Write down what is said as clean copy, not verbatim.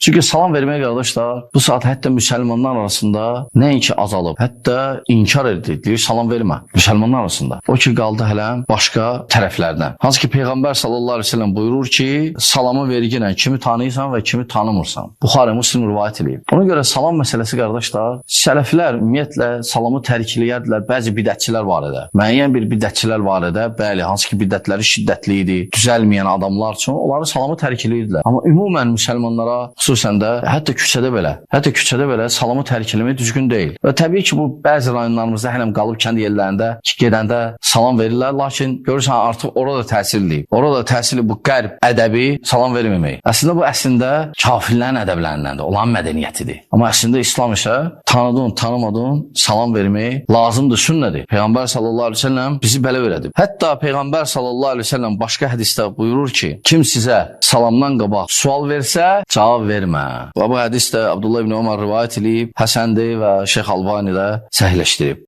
Çünki salam vermək qardaşlar, bu saat hətta müsəlmanlar arasında nəinki azalıb, hətta inkar edir, deyir salam vermə. Müsəlmanlar arasında. O ki qaldı hələm başqa tərəflərdən. Hansı ki Peyğəmbər sallallahu əleyhi və səlləm buyurur ki, salamı verginə kimi tanıyırsan və kimi tanımırsan. Buxari Müslim rivayet edib. Ona görə salam məsələsi qardaşlar, sələflər ümumiyyətlə salamı tərkləyərdilər. Bəzi bidətçilər var idi. Müəyyən bir bidətçilər var idi. Bəli, hansı ki bidətləri şiddətli idi. Düzəlməyən adamlar üçün onları salamı tərkləyirdilər. Amma ümumən müsəlmanlara, xüsusən də hətta küçədə belə salamı tərkləmək düzgün deyil. Və təbii ki bu bəzi rayonlarımızda hələm qalıb kənd yerlərində ki gedəndə salam verirlər, lakin görürsən artıq orada təsirli. Orada təsirli bu qərb ədəbi salam verməmək. Əslində bu kafirlərin ədəblərindəndir, olan mədəniyyətidir. Amma əslində İslam isə tanıdın, tanımadın salam vermək lazımdır, sünnədir. Peyğəmbər sallallahu əleyhi və səlləm bizi belə öyrədib. Hətta Peyğəmbər sallallahu əleyhi və səlləm başqa hədisdə buyurur ki, kim sizə salamdan qabaq sual versə, cavab vermə. Və bu hədis də Abdullah ibn Ömər rivayət edib, Həsəndir və Şeyx Albani də səhihləşdirib.